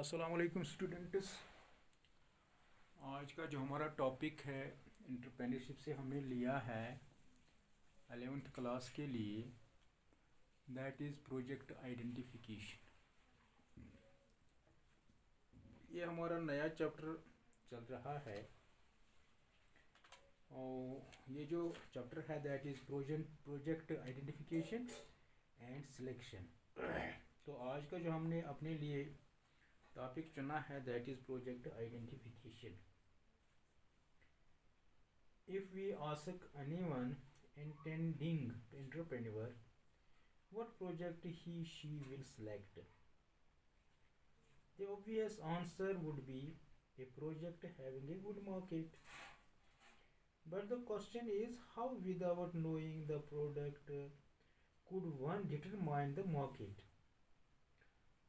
अस्सलाम वालेकुम स्टूडेंट्स। आज का जो हमारा टॉपिक है एंटरप्रेन्योरशिप से हमने लिया है 11th क्लास के लिए, दैट इज़ प्रोजेक्ट आइडेंटिफिकेशन। ये हमारा नया चैप्टर चल रहा है और ये जो चैप्टर है that is project identification and selection. तो आज का जो हमने अपने लिए टॉपिक चुना है that is project identification. If we ask anyone intending entrepreneur what project she will select, the obvious answer would be a project having a good market. But the question is how, without knowing the product, could one determine the market?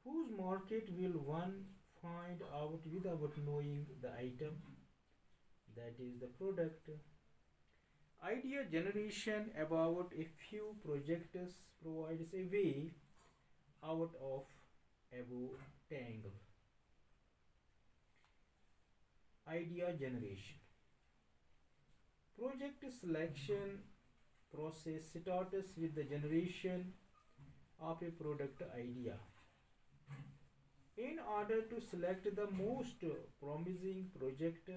Whose market will one find out without knowing the item, that is the product? Idea generation about a few projects provides a way out of above tangle. Idea generation. Project selection process starts with the generation of a product idea. In order to select the most promising project,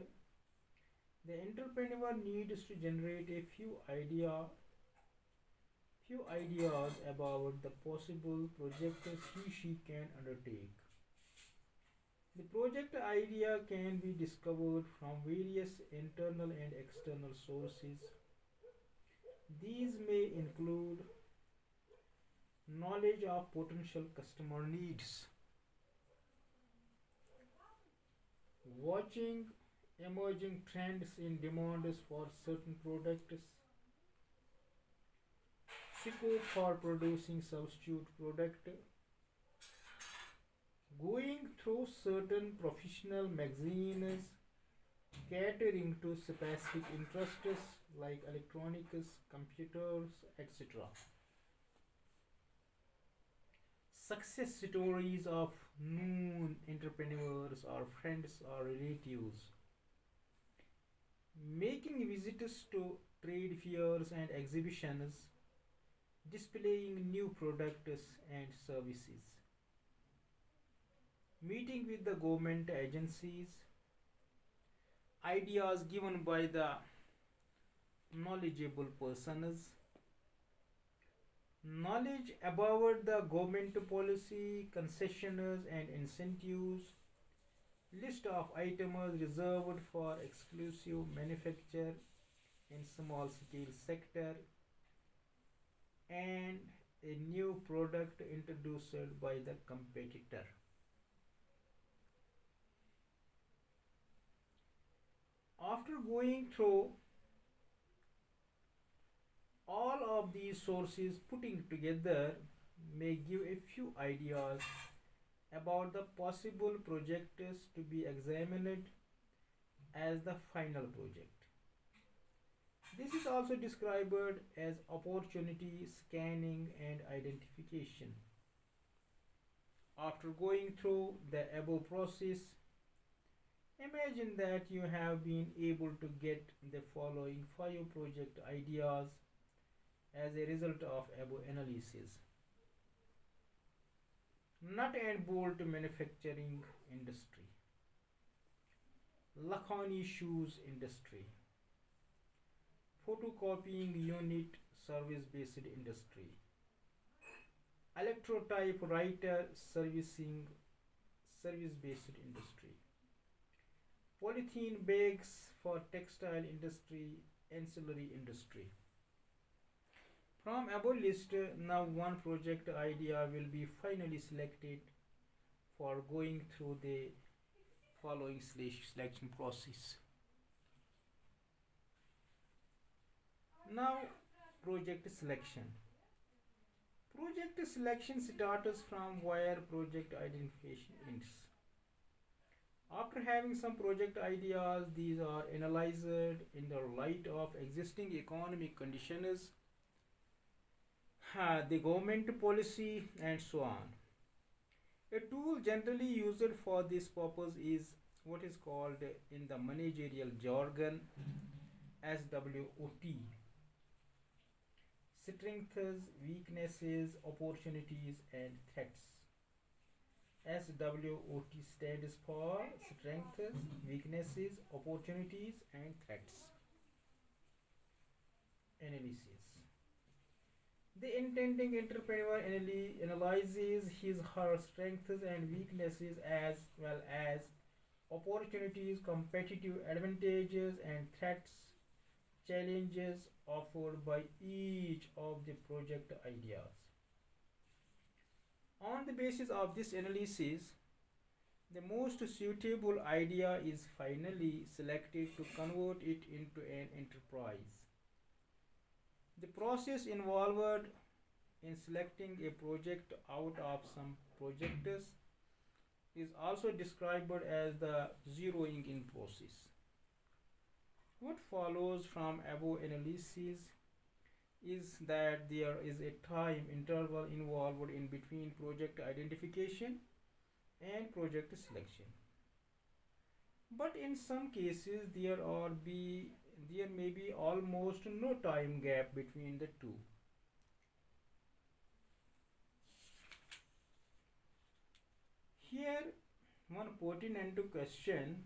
the entrepreneur needs to generate a few ideas about the possible projects she can undertake. The project idea can be discovered from various internal and external sources. These may include knowledge of potential customer needs, watching emerging trends in demands for certain products, scope for producing substitute product, going through certain professional magazines catering to specific interests like electronics, computers, etc. Success stories of known entrepreneurs or friends or relatives, making visits to trade fairs and exhibitions, displaying new products and services, meeting with the government agencies, ideas given by the knowledgeable persons, knowledge about the government policy, concessions and incentives, list of items reserved for exclusive manufacture in small scale sector, and a new product introduced by the competitor. After going through all of these sources, putting together may give a few ideas about the possible projects to be examined as the final project. This is also described as opportunity scanning and identification. After going through the above process, imagine that you have been able to get the following 5 project ideas as a result of above analysis. Nut and bolt manufacturing industry, Lakhani shoes industry, photocopying unit service based industry, electrotype writer servicing service based industry, polythene bags for textile industry, ancillary industry. From above list, now one project idea will be finally selected for going through the following selection process. Now, project selection. Project selection starts from where project identification ends. After having some project ideas, these are analyzed in the light of existing economic conditions, the government policy, and so on. A tool generally used for this purpose is what is called in the managerial jargon SWOT: strengths, weaknesses, opportunities, and threats. SWOT stands for strengths, weaknesses, opportunities, and threats analysis. The intending entrepreneur analyzes his her strengths and weaknesses as well as opportunities, competitive advantages, and threats, challenges offered by each of the project ideas. On the basis of this analysis, the most suitable idea is finally selected to convert it into an enterprise. The process involved in selecting a project out of some projects is also described as the zeroing in process. What follows from above analysis is that there is a time interval involved in between project identification and project selection. But in some cases there may be almost no time gap between the two. Here one pertinent question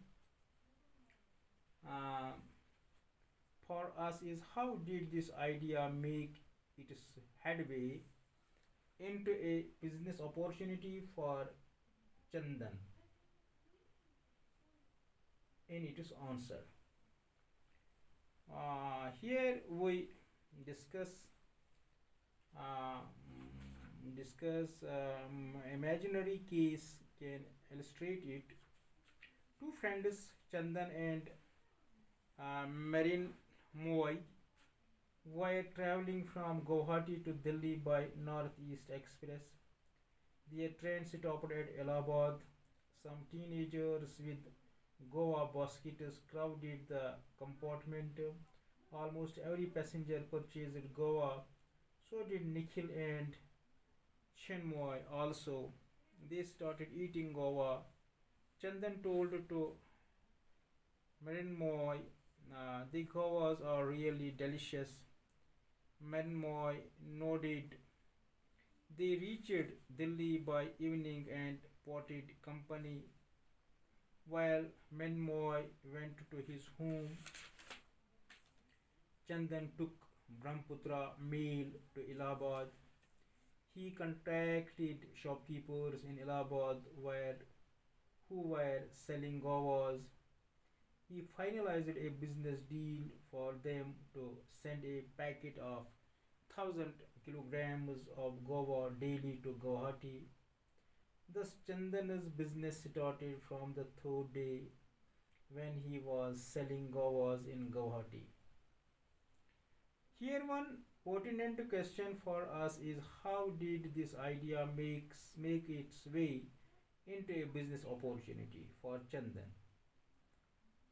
uh, for us is how did this idea make its headway into a business opportunity for Chandan in its answer. Here we discuss uh, imaginary case can illustrate it. Two friends Chandan and Marin Moy were traveling from Guwahati to Delhi by Northeast Express. Their train stopped at Allahabad. Some teenagers with Goa baskets crowded the compartment. Almost every passenger purchased Goa. So did Nikhil and Chinmoy also. They started eating Goa. Chandan told to Marinmoy, the Goas are really delicious. Marinmoy nodded. They reached Delhi by evening and parted company. While Marinmoy went to his home, Chandan took Brahmaputra mail to Allahabad. He contacted shopkeepers in Allahabad who were selling Goas. He finalized a business deal for them to send a packet of 1,000 kilograms of Goa daily to Guwahati. Thus, Chandan's business started from the third day when he was selling Goas in Guwahati. Here, one pertinent question for us is how did this idea make its way into a business opportunity for Chandan?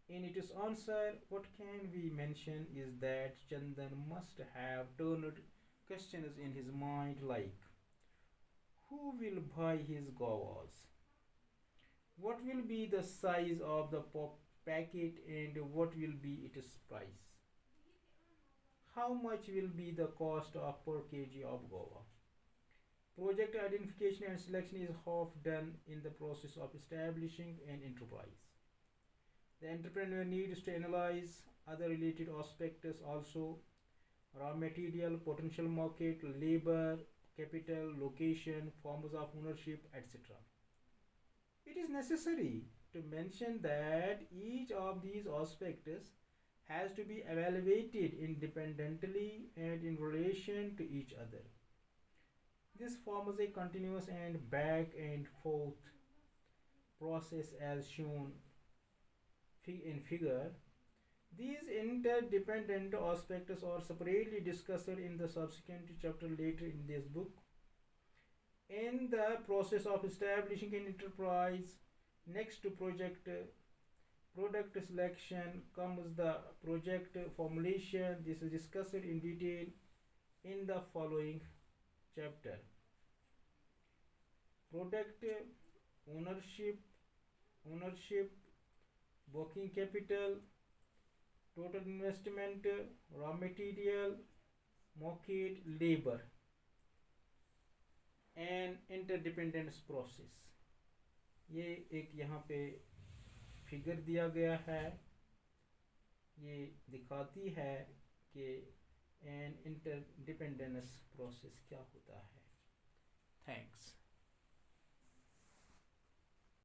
In its answer, what can we mention is that Chandan must have turned questions in his mind like who will buy his Goas? What will be the size of the packet and what will be its price? How much will be the cost of per kg of Goa? Project identification and selection is half done in the process of establishing an enterprise. The entrepreneur needs to analyze other related aspects also: raw material, potential market, labor, capital, location, forms of ownership, etc. It is necessary to mention that each of these aspects has to be evaluated independently and in relation to each other. This forms a continuous and back and forth process as shown in figure. These interdependent aspects are separately discussed in the subsequent chapter later in this book. In the process of establishing an enterprise, next to product selection comes the project formulation. This is discussed in detail in the following chapter. Product ownership, working capital, total investment, raw material, market, labor, and interdependence process. ये एक यहाँ पे figure दिया गया है, ये दिखाती है कि एन इंटरडिपेंडेंस प्रोसेस क्या होता है. थैंक्स.